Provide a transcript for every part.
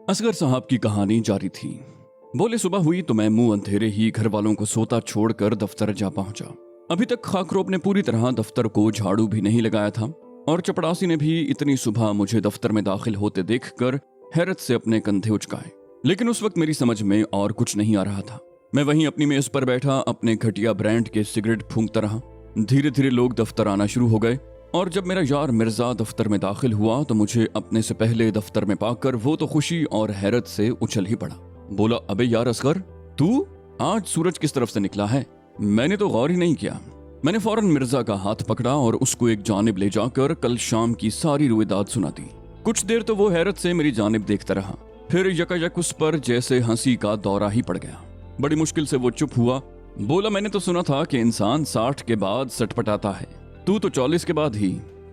असगर साहब की कहानी जारी थी। बोले सुबह हुई तो मैं मुंह अंधेरे ही घर वालों को सोता छोड़कर दफ्तर जा पहुंचा। अभी तक खाकरोब ने पूरी तरह दफ्तर को झाड़ू भी नहीं लगाया था और चपड़ासी ने भी इतनी सुबह मुझे दफ्तर में दाखिल होते देखकर हैरत से अपने कंधे उचकाए। लेकिन उस वक्त मेरी समझ में और कुछ नहीं आ रहा था। मैं वहीं अपनी मेज पर बैठा अपने घटिया ब्रांड के सिगरेट फूंकता रहा। धीरे धीरे लोग दफ्तर आना शुरू हो गए और जब मेरा यार मिर्जा दफ्तर में दाखिल हुआ तो मुझे अपने से पहले दफ्तर में पाकर वो तो खुशी और हैरत से उछल ही पड़ा। बोला, अबे यार असगर, तू आज सूरज किस तरफ से निकला है? मैंने तो गौर ही नहीं किया। मैंने फौरन मिर्जा का हाथ पकड़ा और उसको एक जानिब ले जाकर कल शाम की सारी रुएदाद सुना दी। कुछ देर तो वो हैरत से मेरी जानिब देखता रहा, फिर यकायक उस पर जैसे हंसी का दौरा ही पड़ गया। बड़ी मुश्किल से वो चुप हुआ। बोला, मैंने तो सुना था कि इंसान 60 के बाद सटपटाता है, तू तो 40 के बाद ही।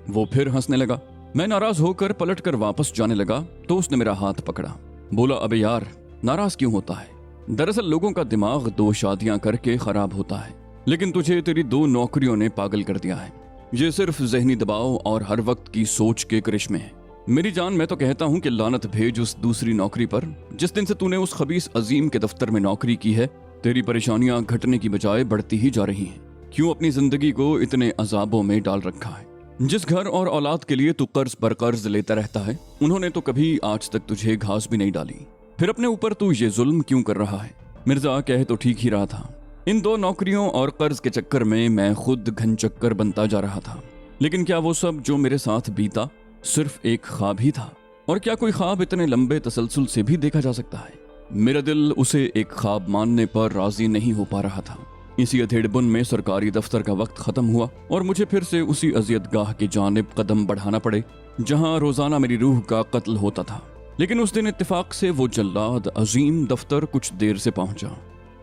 वो फिर हंसने लगा। मैं नाराज होकर पलट कर वापस जाने लगा तो उसने मेरा हाथ पकड़ा। बोला, अबे यार, नाराज क्यों होता है? दरअसल लोगों का दिमाग 2 शादियां करके खराब होता है, लेकिन तुझे तेरी 2 नौकरियों ने पागल कर दिया है। ये सिर्फ जहनी दबाव और हर वक्त की सोच के करिश्मे हैं। मेरी जान, मैं तो कहता हूं कि लानत भेज उस दूसरी नौकरी पर। जिस दिन से तूने उस खबीस अजीम के दफ्तर में नौकरी की है, तेरी परेशानियां घटने की बजाय बढ़ती ही जा रही हैं। क्यों अपनी जिंदगी को इतने अजाबों में डाल रखा है? जिस घर और औलाद के लिए तू कर्ज पर कर्ज लेता रहता है, उन्होंने तो कभी आज तक तुझे घास भी नहीं डाली। फिर अपने ऊपर तू ये जुल्म क्यों कर रहा है? मिर्जा कह तो ठीक ही रहा था। इन 2 नौकरियों और कर्ज के चक्कर में मैं खुद घन चक्कर बनता जा रहा था। लेकिन क्या वो सब जो मेरे साथ बीता सिर्फ एक ख्वाब ही था? और क्या कोई ख्वाब इतने लंबे तसलसल से भी देखा जा सकता है? मेरा दिल उसे एक ख्वाब मानने पर राजी नहीं हो पा रहा था। इसी अधेड़बुन में सरकारी दफ्तर का वक्त खत्म हुआ और मुझे फिर से उसी अजियतगाह की जानिब कदम बढ़ाना पड़े जहां रोजाना मेरी रूह का कत्ल होता था। लेकिन उस दिन इत्तेफाक से वो जल्लाद अजीम दफ्तर कुछ देर से पहुंचा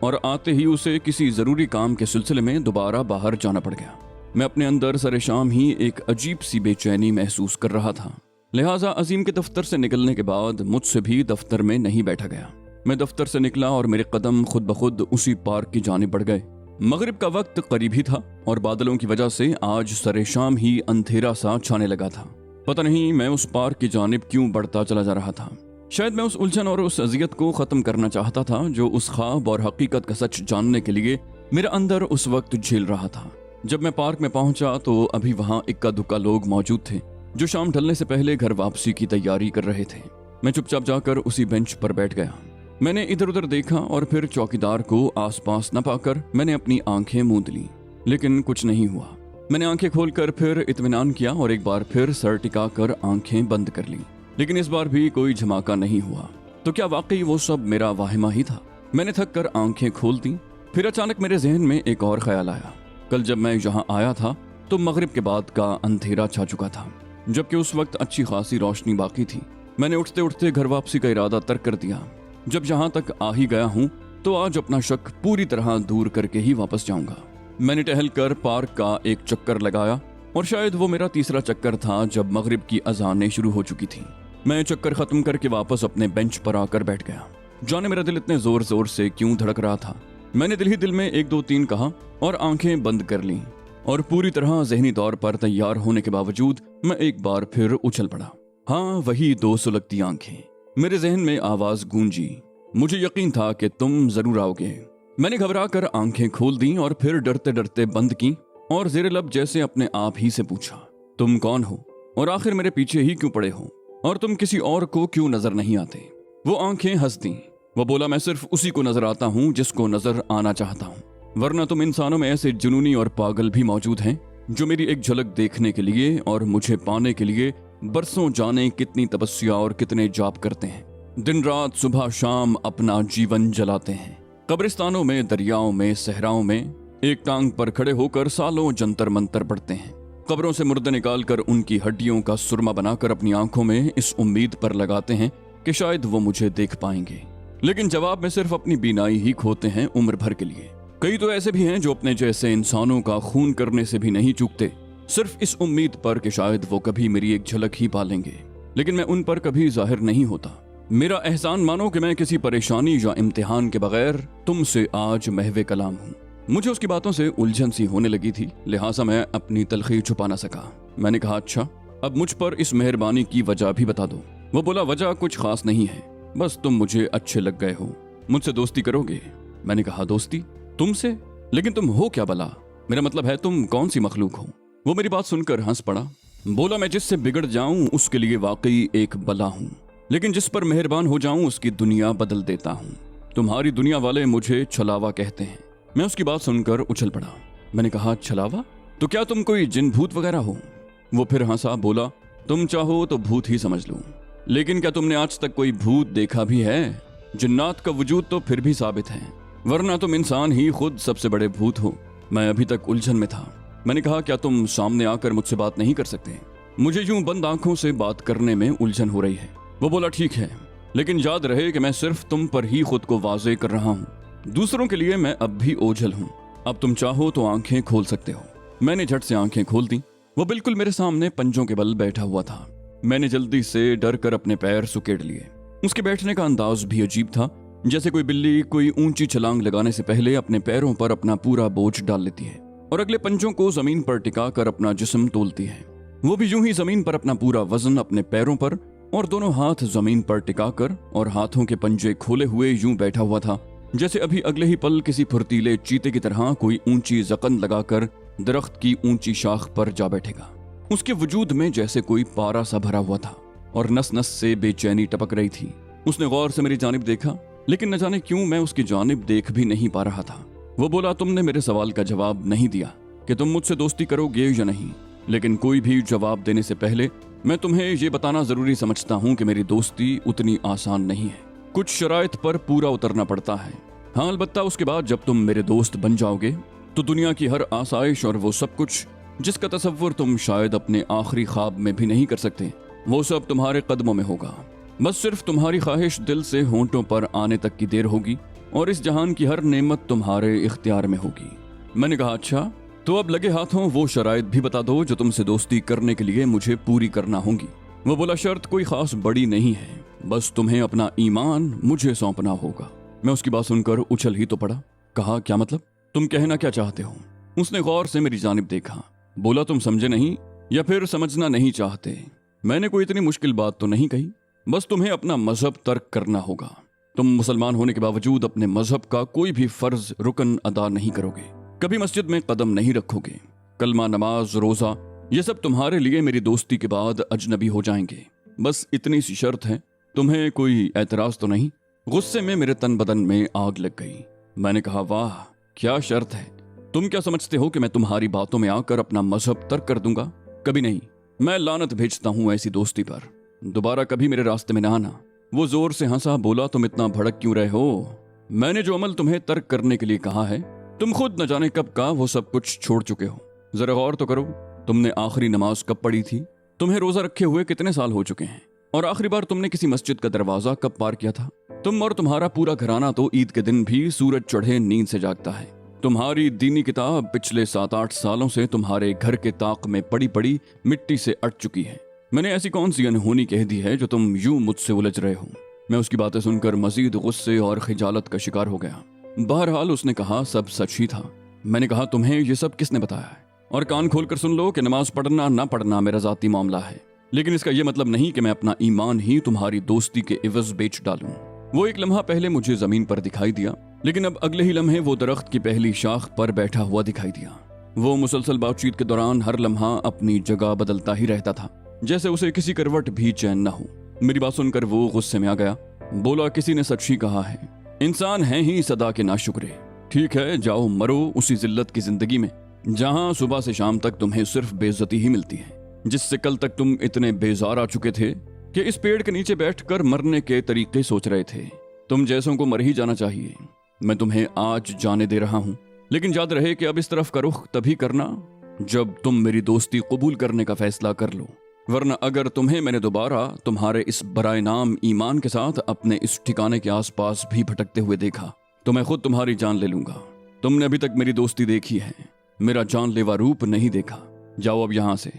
और आते ही उसे किसी जरूरी काम के सिलसिले में दोबारा बाहर जाना पड़ गया। मैं अपने अंदर सरे शाम ही एक अजीब सी बेचैनी महसूस कर रहा था। लिहाजा अजीम के दफ्तर से निकलने के बाद मुझसे भी दफ्तर में नहीं बैठा गया। मैं दफ्तर से निकला और मेरे कदम खुद ब खुद उसी पार्क की जानिब बढ़ गए। मगरिब का वक्त करीब ही था और बादलों की वजह से आज सरे शाम ही अंधेरा सा छाने लगा था। पता नहीं मैं उस पार्क की जानिब क्यों बढ़ता चला जा रहा था। शायद मैं उस उलझन और उस अजियत को खत्म करना चाहता था जो उस ख्वाब और हकीकत का सच जानने के लिए मेरे अंदर उस वक्त झेल रहा था। जब मैं पार्क में पहुंचा तो अभी वहां इक्का दुक्का लोग मौजूद थे जो शाम ढलने से पहले घर वापसी की तैयारी कर रहे थे। मैं चुपचाप जाकर उसी बेंच पर बैठ गया। मैंने इधर उधर देखा और फिर चौकीदार को आसपास न पाकर मैंने अपनी आंखें मूंद ली, लेकिन कुछ नहीं हुआ। मैंने आंखें खोलकर फिर इत्मीनान किया और एक बार फिर सर टिकाकर आंखें बंद कर ली, लेकिन इस बार भी कोई धमाका नहीं हुआ। तो क्या वाकई वो सब मेरा वाहिमा ही था? मैंने थक कर आंखें खोल दी। फिर अचानक मेरे जहन में एक और ख्याल आया। कल जब मैं यहाँ आया था तो मगरिब के बाद का अंधेरा छा चुका था, जबकि उस वक्त अच्छी खासी रोशनी बाकी थी। मैंने उठते उठते घर वापसी का इरादा तर्क कर दिया। जब यहाँ तक आ ही गया हूँ तो आज अपना शक पूरी तरह दूर करके ही वापस जाऊंगा। मैंने टहलकर पार्क का एक चक्कर लगाया और शायद वो मेरा तीसरा चक्कर था जब मगरिब की अजानें शुरू हो चुकी थी। मैं चक्कर खत्म करके वापस अपने बेंच पर आकर बैठ गया। जाने मेरा दिल इतने जोर जोर से क्यों धड़क रहा था। मैंने दिल ही दिल में 1 2 3 कहा और आंखें बंद कर लीं और पूरी तरह जहनी तौर पर तैयार होने के बावजूद मैं एक बार फिर उछल पड़ा। हाँ, वही 2 सुलगती आंखें। मेरे जहन में आवाज गूंजी, मुझे यकीन था कि तुम जरूर आओगे। मैंने घबरा कर आंखें खोल दी और फिर डरते डरते बंद की और जेरे लब जैसे अपने आप ही से पूछा, तुम कौन हो और आखिर मेरे पीछे ही क्यों पड़े हो और तुम किसी और को क्यों नजर नहीं आते? वो आंखें हंस दी। वो बोला, मैं सिर्फ उसी को नजर आता हूँ जिसको नजर आना चाहता हूँ, वरना तुम इंसानों में ऐसे जुनूनी और पागल भी मौजूद हैं जो मेरी एक झलक देखने के लिए और मुझे पाने के लिए बरसों जाने कितनी तपस्या और कितने जाप करते हैं। दिन रात सुबह शाम अपना जीवन जलाते हैं। कब्रिस्तानों में, दरियाओं में, सहराओं में एक टांग पर खड़े होकर सालों जंतर मंतर पढ़ते हैं। कब्रों से मुर्दे निकालकर उनकी हड्डियों का सुरमा बनाकर अपनी आंखों में इस उम्मीद पर लगाते हैं कि शायद वो मुझे देख पाएंगे, लेकिन जवाब में सिर्फ अपनी बीनाई ही खोते हैं उम्र भर के लिए। कई तो ऐसे भी हैं जो अपने जैसे इंसानों का खून करने से भी नहीं चूकते, सिर्फ इस उम्मीद पर कि शायद वो कभी मेरी एक झलक ही पालेंगे, लेकिन मैं उन पर कभी जाहिर नहीं होता। मेरा एहसान मानो कि मैं किसी परेशानी या इम्तिहान के बगैर तुमसे आज महवे कलाम हूँ। मुझे उसकी बातों से उलझन सी होने लगी थी, लिहाजा मैं अपनी तलखी छुपा न सका। मैंने कहा, अच्छा, अब मुझ पर इस मेहरबानी की वजह भी बता दो। वो बोला वजह कुछ खास नहीं है, बस तुम मुझे अच्छे लग गए हो, मुझसे दोस्ती करोगे? मैंने कहा दोस्ती तुमसे? लेकिन तुम हो क्या भला? मेरा मतलब है तुम कौन सी मखलूक हो? वो मेरी बात सुनकर हंस पड़ा। बोला मैं जिससे बिगड़ जाऊं उसके लिए वाकई एक बला हूं, लेकिन जिस पर मेहरबान हो जाऊं उसकी दुनिया बदल देता हूं। तुम्हारी दुनिया वाले मुझे छलावा कहते हैं। मैं उसकी बात सुनकर उछल पड़ा। मैंने कहा छलावा? तो क्या तुम कोई जिन भूत वगैरह हो? वो फिर हंसा, बोला तुम चाहो तो भूत ही समझ लो, लेकिन क्या तुमने आज तक कोई भूत देखा भी है? जिन्नात का वजूद तो फिर भी साबित है, वरना तुम इंसान ही खुद सबसे बड़े भूत हो। मैं अभी तक उलझन में था। मैंने कहा क्या तुम सामने आकर मुझसे बात नहीं कर सकते? मुझे यूं बंद आंखों से बात करने में उलझन हो रही है। वो बोला ठीक है, लेकिन याद रहे कि मैं सिर्फ तुम पर ही खुद को वाजे कर रहा हूं, दूसरों के लिए मैं अब भी ओझल हूं। अब तुम चाहो तो आंखें खोल सकते हो। मैंने झट से आंखें खोल दी। वो बिल्कुल मेरे सामने पंजों के बल बैठा हुआ था। मैंने जल्दी से डर कर अपने पैर सुकेड़ लिए। उसके बैठने का अंदाज भी अजीब था, जैसे कोई बिल्ली कोई ऊंची छलांग लगाने से पहले अपने पैरों पर अपना पूरा बोझ डाल लेती है और अगले पंजों को जमीन पर टिका कर अपना जिस्म तोलती है। वो भी यूं ही जमीन पर अपना पूरा वजन अपने पैरों पर और दोनों हाथ जमीन पर टिकाकर और हाथों के पंजे खोले हुए यूं बैठा हुआ था, जैसे अभी अगले ही पल किसी फुर्तीले चीते की तरह कोई ऊंची जकन लगाकर दरख्त की ऊंची शाख पर जा बैठेगा। उसके वजूद में जैसे कोई पारा सा भरा हुआ था और नस नस से बेचैनी टपक रही थी। उसने गौर से मेरी जानिब देखा, लेकिन न जाने क्यों मैं उसकी जानिब देख भी नहीं पा रहा था। वो बोला तुमने मेरे सवाल का जवाब नहीं दिया कि तुम मुझसे दोस्ती करोगे या नहीं, लेकिन कोई भी जवाब देने से पहले मैं तुम्हें ये बताना जरूरी समझता हूँ कि मेरी दोस्ती उतनी आसान नहीं है। कुछ शराइत पर पूरा उतरना पड़ता है। हाँ, अलबत्ता उसके बाद जब तुम मेरे दोस्त बन जाओगे तो दुनिया की हर आसाइश और वो सब कुछ जिसका तसव्वुर तुम शायद अपने आखिरी ख्वाब में भी नहीं कर सकते, वो सब तुम्हारे कदमों में होगा। बस सिर्फ तुम्हारी ख्वाहिश दिल से होंठों पर आने तक की देर होगी और इस जहान की हर नेमत तुम्हारे इख्तियार में होगी। मैंने कहा अच्छा, तो अब लगे हाथों वो शराइत भी बता दो जो तुमसे दोस्ती करने के लिए मुझे पूरी करना होंगी। वो बोला शर्त कोई खास बड़ी नहीं है, बस तुम्हें अपना ईमान मुझे सौंपना होगा। मैं उसकी बात सुनकर उछल ही तो पड़ा। कहा क्या मतलब? तुम कहना क्या चाहते हो? उसने गौर से मेरी जानिब देखा। बोला तुम समझे नहीं या फिर समझना नहीं चाहते? मैंने कोई इतनी मुश्किल बात तो नहीं कही, बस तुम्हें अपना मजहब तर्क करना होगा। तुम मुसलमान होने के बावजूद अपने मजहब का कोई भी फर्ज रुकन अदा नहीं करोगे, कभी मस्जिद में कदम नहीं रखोगे, कलमा नमाज रोजा ये सब तुम्हारे लिए मेरी दोस्ती के बाद अजनबी हो जाएंगे। बस इतनी सी शर्त है, तुम्हें कोई एतराज तो नहीं? गुस्से में मेरे तन बदन में आग लग गई। मैंने कहा वाह क्या शर्त है। तुम क्या समझते हो कि मैं तुम्हारी बातों में आकर अपना मजहब तर्क कर दूंगा? कभी नहीं। मैं लानत भेजता हूं ऐसी दोस्ती पर। दोबारा कभी मेरे रास्ते में ना आना। वो जोर से हंसा। बोला तुम इतना भड़क क्यों रहे हो? मैंने जो अमल तुम्हें तर्क करने के लिए कहा है, तुम खुद न जाने कब का वो सब कुछ छोड़ चुके हो। जरा गौर तो करो, तुमने आखिरी नमाज कब पढ़ी थी? तुम्हें रोजा रखे हुए कितने साल हो चुके हैं? और आखिरी बार तुमने किसी मस्जिद का दरवाजा कब पार किया था? तुम और तुम्हारा पूरा घराना तो ईद के दिन भी सूरज चढ़े नींद से जागता है। तुम्हारी दीनी किताब पिछले 7-8 सालों से तुम्हारे घर के ताक में पड़ी पड़ी मिट्टी से अट चुकी है। मैंने ऐसी कौन सी अनहोनी कह दी है जो तुम यूं मुझसे उलझ रहे हो? मैं उसकी बातें सुनकर मजीद गुस्से और खिजालत का शिकार हो गया। बहरहाल उसने कहा सब सच ही था। मैंने कहा तुम्हें ये सब किसने बताया है? और कान खोलकर सुन लो कि नमाज पढ़ना ना पढ़ना मेरा जाती मामला है, लेकिन इसका यह मतलब नहीं कि मैं अपना ईमान ही तुम्हारी दोस्ती के इवज बेच डालूं। वो एक लम्हा पहले मुझे जमीन पर दिखाई दिया, लेकिन अब अगले ही लम्हे वो दरख्त की पहली शाख पर बैठा हुआ दिखाई दिया। वो मुसलसल बातचीत के दौरान हर लम्हा अपनी जगह बदलता ही रहता था, जैसे उसे किसी करवट भी चैन न हो। मेरी बात सुनकर वो गुस्से में आ गया। बोला किसी ने सच ही कहा है, इंसान है ही सदा के नाशुक्रे। ठीक है, जाओ मरो उसी जिल्लत की जिंदगी में जहां सुबह से शाम तक तुम्हें सिर्फ बेइज्जती ही मिलती है, जिससे कल तक तुम इतने बेजार आ चुके थे कि इस पेड़ के नीचे बैठकर मरने के तरीके सोच रहे थे। तुम जैसों को मर ही जाना चाहिए। मैं तुम्हें आज जाने दे रहा हूं, लेकिन याद रहे कि अब इस तरफ का रुख तभी करना जब तुम मेरी दोस्ती कबूल करने का फैसला कर लो, वरना अगर तुम्हें मैंने दोबारा तुम्हारे इस बराए नाम ईमान के साथ अपने इस ठिकाने के आसपास भी भटकते हुए देखा तो मैं खुद तुम्हारी जान ले लूंगा। तुमने अभी तक मेरी दोस्ती देखी है, मेरा जानलेवा रूप नहीं देखा। जाओ अब यहां से।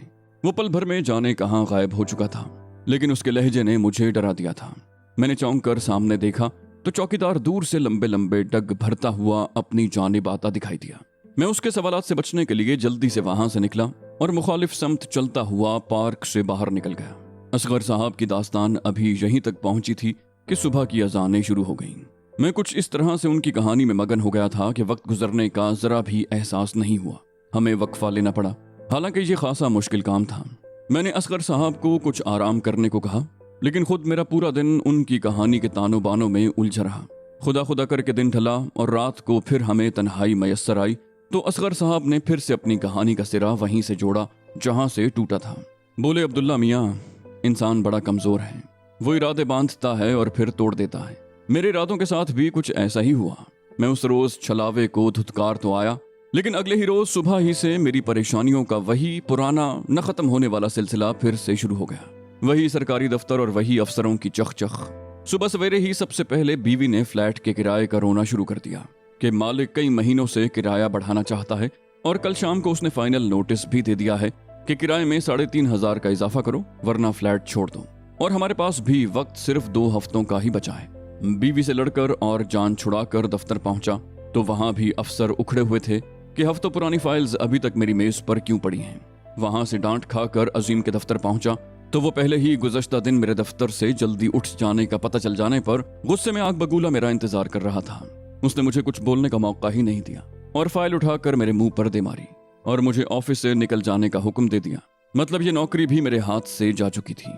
वो पल भर में जाने कहां गायब हो चुका था, लेकिन उसके लहजे ने मुझे डरा दिया था। मैंने चौंक कर सामने देखा तो चौकीदार दूर से लंबे लंबे डग भरता हुआ अपनी जानिब आता दिखाई दिया। मैं उसके सवालात से बचने के लिए जल्दी से वहां से निकला और मुखालिफ समत चलता हुआ पार्क से बाहर निकल गया। असगर साहब की दास्तान अभी यहीं तक पहुंची थी कि सुबह की अजानें शुरू हो गईं। मैं कुछ इस तरह से उनकी कहानी में मगन हो गया था कि वक्त गुजरने का जरा भी एहसास नहीं हुआ। हमें वक्फा लेना पड़ा, हालांकि ये खासा मुश्किल काम था। मैंने असगर साहब को कुछ आराम करने को कहा, लेकिन खुद मेरा पूरा दिन उनकी कहानी के तानों बानों में उलझा रहा। खुदा खुदा करके दिन ढला और रात को फिर हमें तन्हाई मयस्सर आई तो असगर साहब ने फिर से अपनी कहानी का सिरा वहीं से जोड़ा जहां से टूटा था। बोले, अब्दुल्ला मियाँ, इंसान बड़ा कमजोर है। वो इरादे बांधता है और फिर तोड़ देता है। मेरे इरादों के साथ भी कुछ ऐसा ही हुआ। मैं उस रोज छलावे को धुतकार तो आया, लेकिन अगले ही रोज सुबह ही से मेरी परेशानियों का वही पुराना न खत्म होने वाला सिलसिला फिर से शुरू हो गया। वही सरकारी दफ्तर और वही अफसरों की चख। सुबह सवेरे ही सबसे पहले बीवी ने फ्लैट के किराए का रोना शुरू कर दिया कि मालिक कई महीनों से किराया बढ़ाना चाहता है और कल शाम को उसने फाइनल नोटिस भी दे दिया है कि किराए में 3,500 का इजाफा करो वरना फ्लैट छोड़ दो। और हमारे पास भी वक्त सिर्फ 2 हफ्तों का ही बचा है। बीवी से लड़कर और जान छुड़ाकर दफ्तर पहुंचा तो वहां भी अफसर उखड़े हुए थे कि हफ्तों पुरानी फाइल्स अभी तक मेरी मेज पर क्यों पड़ी हैं। वहां से डांट खाकर अजीम के दफ्तर पहुंचा तो वो पहले ही गुज़श्ता दिन मेरे दफ्तर से जल्दी उठ जाने का पता चल जाने पर गुस्से में आग बगूला मेरा इंतजार कर रहा था। उसने मुझे कुछ बोलने का मौका ही नहीं दिया और फाइल उठाकर मेरे मुंह पर दे मारी और मुझे ऑफिस से निकल जाने का हुक्म दे दिया। मतलब ये नौकरी भी मेरे हाथ से जा चुकी थी।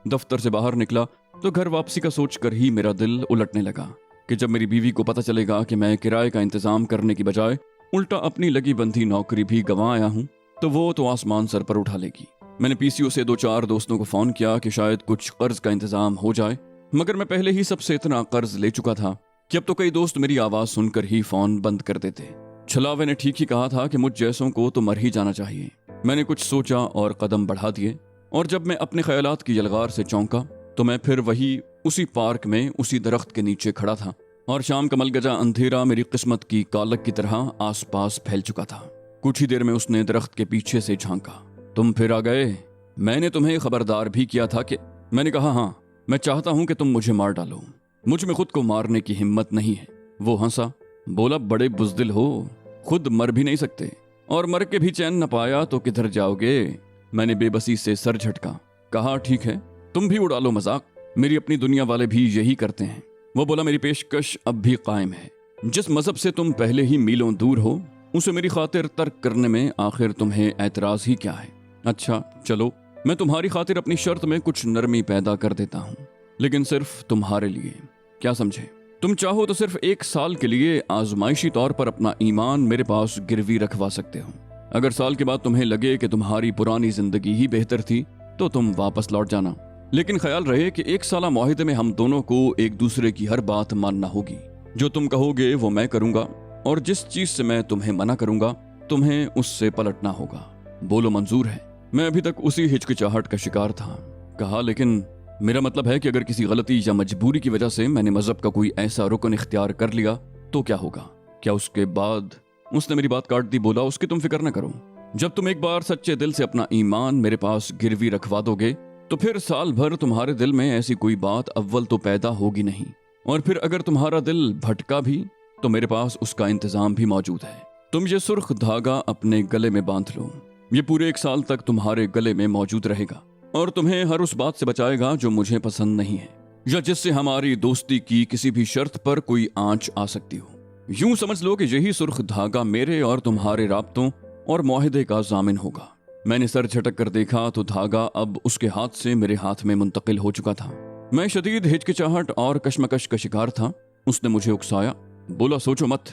दफ्तर से बाहर निकला तो घर वापसी का सोचकर ही मेरा दिल उलटने लगा कि जब मेरी बीवी को पता चलेगा कि मैं किराए का इंतजाम करने की बजाय उल्टा अपनी लगी बंधी नौकरी भी गंवा आया हूं तो वो तो आसमान सर पर उठा लेगी। मैंने पीसीओ से 2-4 दोस्तों को फोन किया कि शायद कुछ कर्ज का इंतजाम हो जाए, मगर मैं पहले ही सबसे इतना कर्ज ले चुका था कि अब तो कई दोस्त मेरी आवाज सुनकर ही फोन बंद कर देते। छलावे ने ठीक ही कहा था कि मुझ जैसों को तो मर ही जाना चाहिए। मैंने कुछ सोचा और कदम बढ़ा दिए और जब मैं अपने ख्यालात की यलगार से चौंका तो मैं फिर वही उसी पार्क में उसी दरख्त के नीचे खड़ा था और शाम का मलगजा अंधेरा मेरी किस्मत की कालक की तरह आसपास फैल चुका था। कुछ ही देर में उसने दरख्त के पीछे से झांका। तुम फिर आ गए? मैंने तुम्हें खबरदार भी किया था कि मैंने कहा, हाँ, मैं चाहता हूं कि तुम मुझे मार डालो। मुझ में खुद को मारने की हिम्मत नहीं है। वो हंसा, बोला, बड़े बुजदिल हो, खुद मर भी नहीं सकते और मर के भी चैन न पाया तो किधर जाओगे? मैंने बेबसी से सर झटका। कहा, ठीक है, तुम भी उड़ा लो मजाक, मेरी अपनी दुनिया वाले भी यही करते हैं। वो बोला, मेरी पेशकश अब भी कायम है। जिस मजहब से तुम पहले ही मीलों दूर हो उसे मेरी खातिर तर्क करने में आखिर तुम्हें ऐतराज ही क्या है? अच्छा चलो, मैं तुम्हारी खातिर अपनी शर्त में कुछ नरमी पैदा कर देता हूँ, लेकिन सिर्फ तुम्हारे लिए। क्या समझे? तुम चाहो तो सिर्फ 1 साल के लिए आजमाइशी तौर पर अपना ईमान मेरे पास गिरवी रखवा सकते हो। अगर साल के बाद तुम्हें लगे कि तुम्हारी पुरानी जिंदगी ही बेहतर थी तो तुम वापस लौट जाना, लेकिन ख्याल रहे कि 1 साला मुआहिदे में हम दोनों को एक दूसरे की हर बात मानना होगी। जो तुम कहोगे वो मैं करूंगा और जिस चीज से मैं तुम्हें मना करूंगा तुम्हें उससे पलटना होगा। बोलो, मंजूर है? मैं अभी तक उसी हिचकिचाहट का शिकार था। कहा, लेकिन मेरा मतलब है कि अगर किसी गलती या मजबूरी की वजह से मैंने मजहब का कोई ऐसा रुकन इख्तियार कर लिया तो क्या होगा? क्या उसके बाद? उसने मेरी बात काट दी। बोला, उसकी तुम फिक्र न करो। जब तुम एक बार सच्चे दिल से अपना ईमान मेरे पास गिरवी रखवा दोगे तो फिर साल भर तुम्हारे दिल में ऐसी कोई बात अव्वल तो पैदा होगी नहीं, और फिर अगर तुम्हारा दिल भटका भी तो मेरे पास उसका इंतजाम भी मौजूद है। तुम ये सुर्ख धागा अपने गले में बांध लो, ये पूरे 1 साल तक तुम्हारे गले में मौजूद रहेगा और तुम्हें हर उस बात से बचाएगा जो मुझे पसंद नहीं है या जिससे हमारी दोस्ती की किसी भी शर्त पर कोई आंच आ सकती हो। यूं समझ लो कि यही सुर्ख धागा मेरे और तुम्हारे राब्तों और मुआहिदे का जामिन होगा। मैंने सर झटक कर देखा तो धागा अब उसके हाथ से मेरे हाथ में मुंतकिल हो चुका था। मैं शदीद हिचकिचाहट और कशमकश का शिकार था। उसने मुझे उकसाया। बोला, सोचो मत,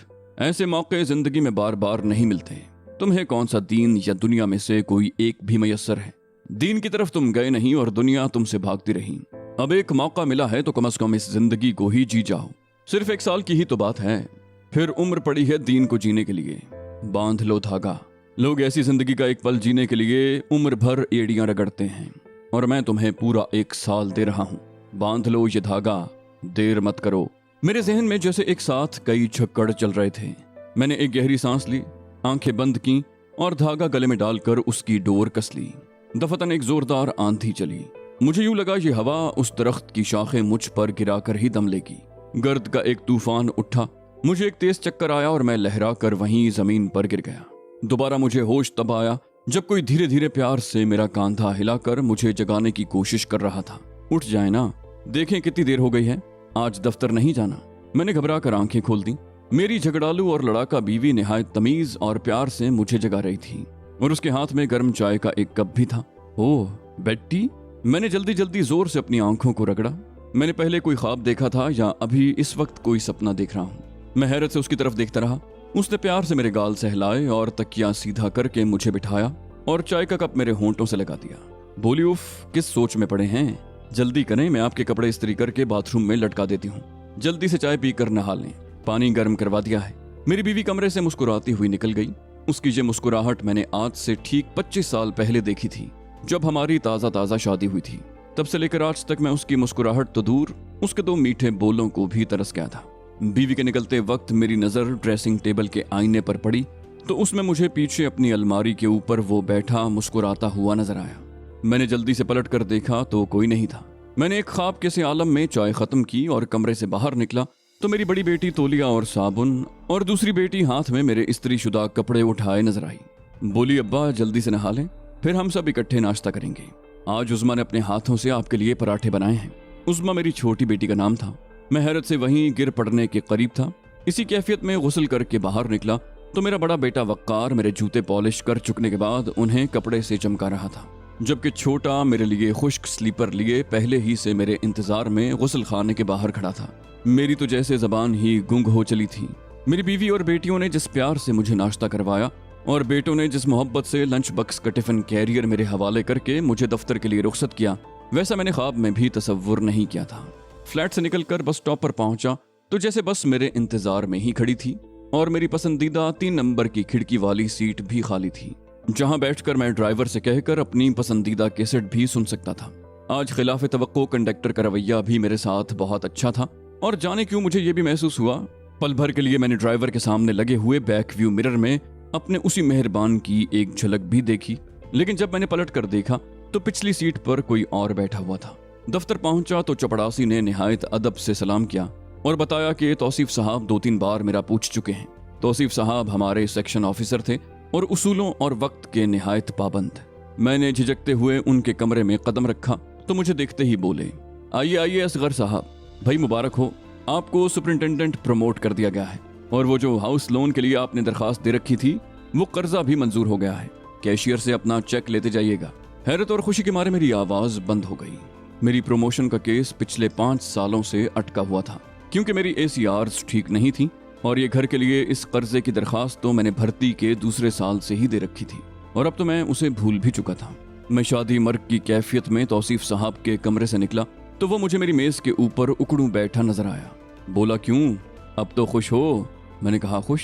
ऐसे मौके जिंदगी में बार बार नहीं मिलते। तुम्हें कौन सा दीन या दुनिया में से कोई एक भी मयस्सर है? दीन की तरफ तुम गए नहीं और दुनिया तुमसे भागती रही। अब एक मौका मिला है तो कम से कम इस जिंदगी को ही जी जाओ। सिर्फ 1 साल की ही तो बात है, फिर उम्र पड़ी है दीन को जीने के लिए। बांध लो धागा। लोग ऐसी जिंदगी का एक पल जीने के लिए उम्र भर एड़ियां रगड़ते हैं और मैं तुम्हें पूरा 1 साल दे रहा हूं। बांध लो ये धागा, देर मत करो। मेरे जहन में जैसे एक साथ कई छक्कड़ चल रहे थे। मैंने एक गहरी सांस ली, आंखें बंद की और धागा गले में डालकर उसकी डोर कस ली। दफतन एक जोरदार आंधी चली। मुझे यूं लगा ये हवा उस दरख्त की शाखें मुझ पर गिराकर ही दम लेगी। गर्द का एक तूफान उठा। मुझे एक तेज चक्कर आया और मैं लहरा कर वहीं जमीन पर गिर गया। दोबारा मुझे होश तब आया जब कोई धीरे धीरे प्यार से मेरा कांधा हिलाकर मुझे जगाने की कोशिश कर रहा था। उठ जाए ना, देखें कितनी देर हो गई है, आज दफ्तर नहीं जाना। मैंने घबरा कर आंखें खोल दी। मेरी झगड़ालू और लड़ाका बीवी निहायत तमीज और प्यार से मुझे जगा रही थी और उसके हाथ में गर्म चाय का एक कप भी था। ओह बेटी, मैंने जल्दी जल्दी जोर से अपनी आंखों को रगड़ा। मैंने पहले कोई ख्वाब देखा था या अभी इस वक्त कोई सपना देख रहा हूँ। मैं हैरत से उसकी तरफ देखता रहा। उसने प्यार से मेरे गाल सहलाए और तकिया सीधा करके मुझे बिठाया और चाय का कप मेरे होंठों से लगा दिया। बोली, उफ, किस सोच में पड़े हैं, जल्दी करें, मैं आपके कपड़े इस्त्री करके बाथरूम में लटका देती हूँ। जल्दी से चाय पीकर नहा लें, पानी गर्म करवा दिया है। मेरी बीवी कमरे से मुस्कुराती हुई निकल गई। उसकी ये मुस्कुराहट मैंने आज से ठीक 25 साल पहले देखी थी, जब हमारी ताज़ा ताज़ा शादी हुई थी। तब से लेकर आज तक मैं उसकी मुस्कुराहट तो दूर, उसके 2 मीठे बोलों को भी तरस गया था। बीवी के निकलते वक्त मेरी नज़र ड्रेसिंग टेबल के आईने पर पड़ी तो उसमें मुझे पीछे अपनी अलमारी के ऊपर वो बैठा मुस्कुराता हुआ नजर आया। मैंने जल्दी से पलट कर देखा तो कोई नहीं था। मैंने एक ख्वाब के से आलम में चाय खत्म की और कमरे से बाहर निकला तो मेरी बड़ी बेटी तौलिया और साबुन और दूसरी बेटी हाथ में मेरे इस्त्री शुदा कपड़े उठाए नजर आई। बोली, अब्बा जल्दी से नहा लें, फिर हम सब इकट्ठे नाश्ता करेंगे। आज उज़्मा ने अपने हाथों से आपके लिए पराठे बनाए हैं। उज़्मा मेरी छोटी बेटी का नाम था। मैं हैरत से वहीं गिर पड़ने के करीब था। इसी कैफियत में गुस्ल करके बाहर निकला तो मेरा बड़ा बेटा वक्कार मेरे जूते पॉलिश कर चुकने के बाद उन्हें कपड़े से चमका रहा था, जबकि छोटा मेरे लिए खुश्क स्लीपर लिए पहले ही से मेरे इंतजार में गुस्ल खाने के बाहर खड़ा था। मेरी तो जैसे जबान ही गुंग हो चली थी। मेरी बीवी और बेटियों ने जिस प्यार से मुझे नाश्ता करवाया और बेटों ने जिस मोहब्बत से लंच बॉक्स का टिफिन कैरियर मेरे हवाले करके मुझे दफ्तर के लिए रुखसत किया, वैसा मैंने ख्वाब में भी तसव्वुर नहीं किया था। फ्लैट से निकलकर बस स्टॉप पर पहुंचा तो जैसे बस मेरे इंतजार में ही खड़ी थी और मेरी पसंदीदा 3 नंबर की खिड़की वाली सीट भी खाली थी, जहां बैठकर मैं ड्राइवर से कहकर अपनी पसंदीदा कैसेट भी सुन सकता था। आज खिलाफ तवक्को कंडक्टर का रवैया भी मेरे साथ बहुत अच्छा था और जाने क्यों मुझे ये भी महसूस हुआ। पल भर के लिए मैंने ड्राइवर के सामने लगे हुए बैक व्यू मिरर में अपने उसी मेहरबान की एक झलक भी देखी, लेकिन जब मैंने पलट कर देखा तो पिछली सीट पर कोई और बैठा हुआ था। दफ्तर पहुंचा तो चपड़ासी ने निहायत अदब से सलाम किया और बताया कि तौसीफ साहब 2-3 बार मेरा पूछ चुके हैं। तौसीफ साहब हमारे सेक्शन ऑफिसर थे और उसूलों और वक्त के निहायत पाबंद। मैंने झिझकते हुए उनके कमरे में कदम रखा तो मुझे देखते ही बोले, आइए आइए असगर साहब, भाई मुबारक हो, आपको सुपरिंटेंडेंट प्रमोट कर दिया गया है और वो जो हाउस लोन के लिए आपने दरखास्त दे रखी थी वो कर्जा भी मंजूर हो गया है। कैशियर से अपना चेक लेते जाइएगा। हैरत और खुशी के मारे मेरी आवाज बंद हो गई। मेरी प्रमोशन का केस पिछले 5 सालों से अटका हुआ था क्योंकि मेरी ACRs ठीक नहीं थी और ये घर के लिए इस कर्जे की दरखास्त तो मैंने भर्ती के दूसरे साल से ही दे रखी थी और अब तो मैं उसे भूल भी चुका था। मैं शादी मर्ग की कैफियत में तौसीफ साहब के कमरे से निकला तो वो मुझे मेरी मेज के ऊपर उकड़ूं बैठा नजर आया। बोला, क्यों, अब तो खुश हो? मैंने कहा, खुश?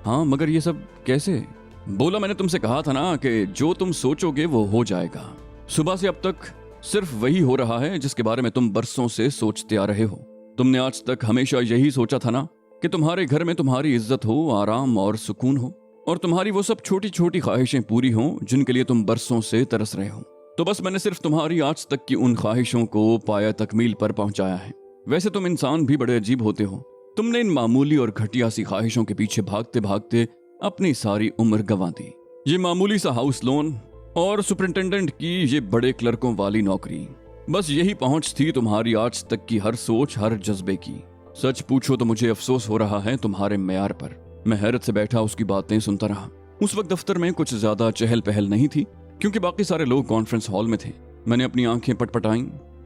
हाँ, मगर ये सब कैसे? बोला, मैंने तुमसे कहा था ना कि जो तुम सोचोगे वो हो जाएगा। सुबह से अब तक सिर्फ वही हो रहा है जिसके बारे में तुम बरसों से सोचते आ रहे हो। तुमने आज तक हमेशा यही सोचा था ना कि तुम्हारे घर में तुम्हारी इज्जत हो, आराम और सुकून हो और तुम्हारी वो सब छोटी छोटी ख्वाहिशें पूरी हों जिनके लिए तुम बरसों से तरस रहे हो। तो बस मैंने सिर्फ तुम्हारी आज तक की उन ख्वाहिशों को पाया तकमील पर पहुंचाया है। वैसे तुम इंसान भी बड़े अजीब होते हो। तुमने इन मामूली और घटिया सी ख्वाहिशों के पीछे भागते भागते अपनी सारी उम्र गंवा दी। ये मामूली सा हाउस लोन और सुपरिंटेंडेंट की ये बड़े क्लर्कों वाली नौकरी, बस यही पहुंच थी तुम्हारी आज तक की हर सोच, हर जज्बे की। सच पूछो तो मुझे अफसोस हो रहा है तुम्हारे मेयार पर। मैं हैरत से बैठा उसकी बातें सुनता रहा। उस वक्त दफ्तर में कुछ ज्यादा चहल पहल नहीं थी क्योंकि बाकी सारे लोग कॉन्फ्रेंस हॉल में थे। मैंने अपनी आंखें पटपटाईं।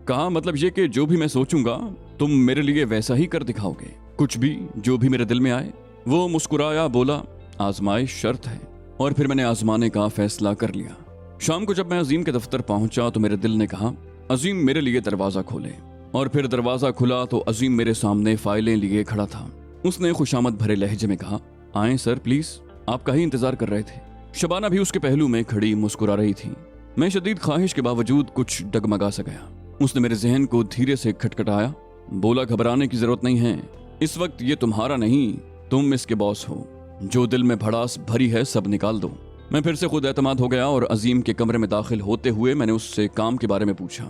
कहा, मतलब ये कि जो भी मैं सोचूंगा तुम मेरे लिए वैसा ही कर दिखाओगे, कुछ भी जो भी मेरे दिल में आए। वो मुस्कुराया, बोला, आजमाइश शर्त है। और फिर मैंने आजमाने का फैसला कर लिया। शाम को जब मैं अजीम के दफ्तर पहुंचा तो मेरे दिल ने कहा, अजीम मेरे लिए दरवाजा खोले। और फिर दरवाजा खुला तो अजीम मेरे सामने फाइलें लिए खड़ा था। उसने खुशामद भरे लहजे में कहा, आए सर प्लीज, आपका ही इंतजार कर रहे थे। शबाना भी उसके पहलू में खड़ी मुस्कुरा रही थी। मैं शदीद ख्वाहिश के बावजूद कुछ डगमगा सा गया। उसने मेरे जहन को धीरे से खटखटाया, बोला, घबराने की जरूरत नहीं है, इस वक्त ये तुम्हारा नहीं, तुम इसके बॉस हो। जो दिल में भड़ास भरी है सब निकाल दो। मैं फिर से खुद एतमाद हो गया और अजीम के कमरे में दाखिल होते हुए मैंने उससे काम के बारे में पूछा।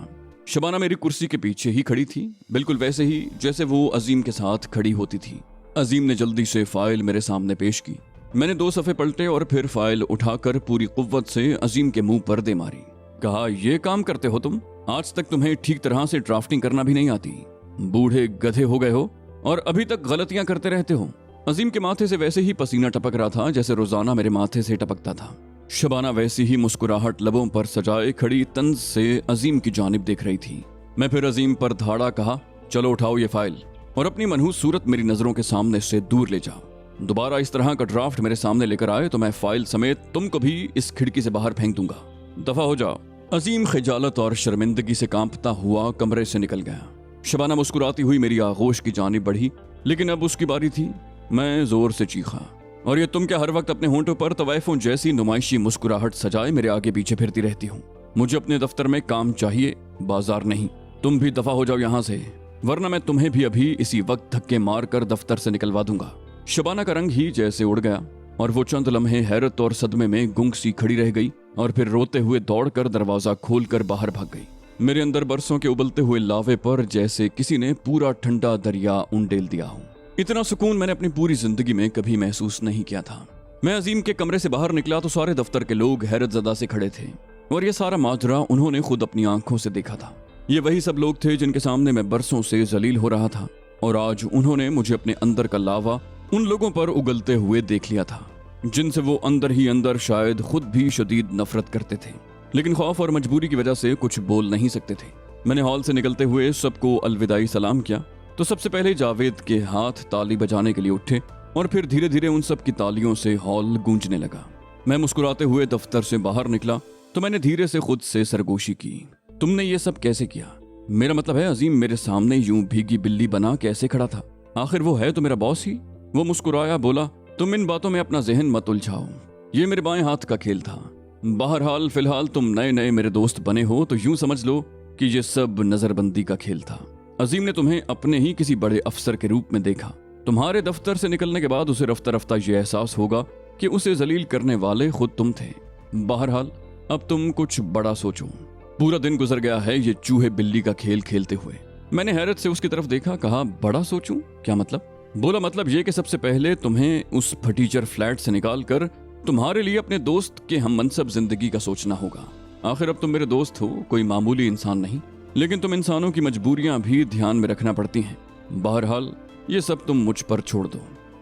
शबाना मेरी कुर्सी के पीछे ही खड़ी थी, बिल्कुल वैसे ही जैसे वो अजीम के साथ खड़ी होती थी। अजीम ने जल्दी से फाइल मेरे सामने पेश की। मैंने 2 सफ़े पलटे और फिर फाइल उठाकर पूरी कुव्वत से अजीम के मुंह पर दे मारी। कहा, ये काम करते हो तुम? आज तक तुम्हें ठीक तरह से ड्राफ्टिंग करना भी नहीं आती। बूढ़े गधे हो गए हो और अभी तक गलतियां करते रहते हो। अजीम के माथे से वैसे ही पसीना टपक रहा था जैसे रोजाना मेरे माथे से टपकता था। शबाना वैसी ही मुस्कुराहट लबों पर सजाए खड़ी तंज से अजीम की जानिब देख रही थी। मैं फिर अजीम पर धाड़ा कहा, चलो उठाओ ये फाइल और अपनी मनहूस सूरत मेरी नजरों के सामने से दूर ले जाओ। दोबारा इस तरह का ड्राफ्ट मेरे सामने लेकर आए तो मैं फाइल समेत तुमको भी इस खिड़की से बाहर फेंक दूंगा। दफा हो जाओ। अजीम खजालत और शर्मिंदगी से कांपता हुआ कमरे से निकल गया। शबाना मुस्कुराती हुई मेरी आगोश की जानिब बढ़ी, लेकिन अब उसकी बारी थी। मैं जोर से चीखा, और ये तुम क्या हर वक्त अपने होंठों पर तवायफों जैसी नुमाइशी मुस्कुराहट सजाए मेरे आगे पीछे फिरती रहती हूँ? मुझे अपने दफ्तर में काम चाहिए, बाजार नहीं। तुम भी दफा हो जाओ यहाँ से, वरना मैं तुम्हें भी अभी इसी वक्त धक्के मार कर दफ्तर से निकलवा दूंगा। शबाना का रंग ही जैसे उड़ गया और वो चंद लम्हे हैरत और सदमे में गुंग सी खड़ी रह गई और फिर रोते हुए दौड़कर दरवाजा खोलकर बाहर भाग गई। मेरे अंदर बरसों के उबलते हुए लावे पर जैसे किसी ने पूरा ठंडा दरिया उंडेल दिया हो। इतना सुकून मैंने अपनी पूरी जिंदगी में कभी महसूस नहीं किया था। मैं अजीम के कमरे से बाहर निकला तो सारे दफ्तर के लोग हैरत ज़दा से खड़े थे और ये सारा माजरा उन्होंने खुद अपनी आंखों से देखा था। ये वही सब लोग थे जिनके सामने मैं बरसों से जलील हो रहा था और आज उन्होंने मुझे अपने अंदर का लावा उन लोगों पर उगलते हुए देख लिया था जिनसे वो अंदर ही अंदर शायद खुद भी शदीद नफरत करते थे, लेकिन खौफ और मजबूरी की वजह से कुछ बोल नहीं सकते थे। मैंने हॉल से निकलते हुए सबको अलविदाई सलाम किया तो सबसे पहले जावेद के हाथ ताली बजाने के लिए उठे और फिर धीरे धीरे उन सब की तालियों से हॉल गूंजने लगा। मैं मुस्कुराते हुए दफ्तर से बाहर निकला तो मैंने धीरे से खुद से सरगोशी की, तुमने ये सब कैसे किया? मेरा मतलब है अजीम मेरे सामने यूं भीगी बिल्ली बना कैसे खड़ा था? आखिर वो है तो मेरा बॉस ही। वो मुस्कुराया, बोला, तुम इन बातों में अपना जहन मत उलझाओ, ये मेरे बाएं हाथ का खेल था। बहरहाल फिलहाल तुम नए नए मेरे दोस्त बने हो तो यूं समझ लो कि ये सब नजरबंदी का खेल था। अजीम ने तुम्हें अपने ही किसी बड़े अफसर के रूप में देखा। तुम्हारे दफ्तर से निकलने के बाद उसे रफ्ता रफ्ता ये एहसास होगा कि उसे जलील करने वाले खुद तुम थे। बहरहाल अब तुम कुछ बड़ा सोचो। पूरा दिन गुजर गया है ये चूहे बिल्ली का खेल खेलते हुए। मैंने हैरत से उसकी तरफ देखा, कहा, बड़ा सोचूं? क्या मतलब? बोला, मतलब ये कि सबसे पहले तुम्हें उस फटीचर फ्लैट से निकाल कर तुम्हारे लिए अपने दोस्त के हम मनसब जिंदगी का सोचना होगा। आखिर अब तुम मेरे दोस्त हो, कोई मामूली इंसान नहीं, लेकिन तुम इंसानों की मजबूरियां भी ध्यान में रखना पड़ती हैं। बहरहाल ये सब तुम मुझ पर छोड़ दो।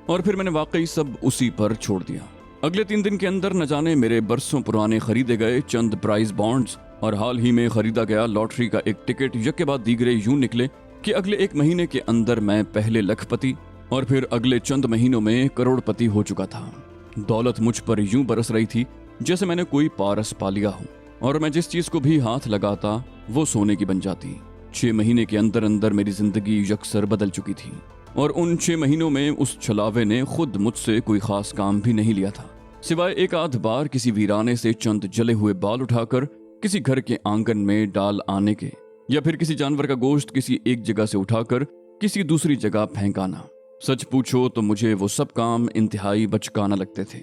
और फिर मैंने वाकई सब उसी पर छोड़ दिया। अगले 3 दिन के अंदर न जाने मेरे बरसों पुराने खरीदे गए चंद प्राइज बॉन्ड्स और हाल ही में खरीदा गया लॉटरी का एक टिकट यक के बाद दीगरे यूं निकले कि अगले 1 महीने के अंदर मैं पहले लखपति और फिर अगले चंद महीनों में करोड़पति हो चुका था। दौलत मुझ पर यूं बरस रही थी जैसे मैंने कोई पारस पा लिया हो और मैं जिस चीज को भी हाथ लगाता वो सोने की बन जाती। 6 महीने के अंदर अंदर मेरी जिंदगी यकसर बदल चुकी थी और उन 6 महीनों में उस छलावे ने खुद मुझसे कोई खास काम भी नहीं लिया था, सिवाय एक आध बार किसी वीराने से चंद जले हुए बाल उठाकर किसी घर के आंगन में डाल आने के, या फिर किसी जानवर का गोश्त किसी एक जगह से उठाकर किसी दूसरी जगह फेंक आना। सच पूछो तो मुझे वो सब काम इंतहाई बचकाना लगते थे।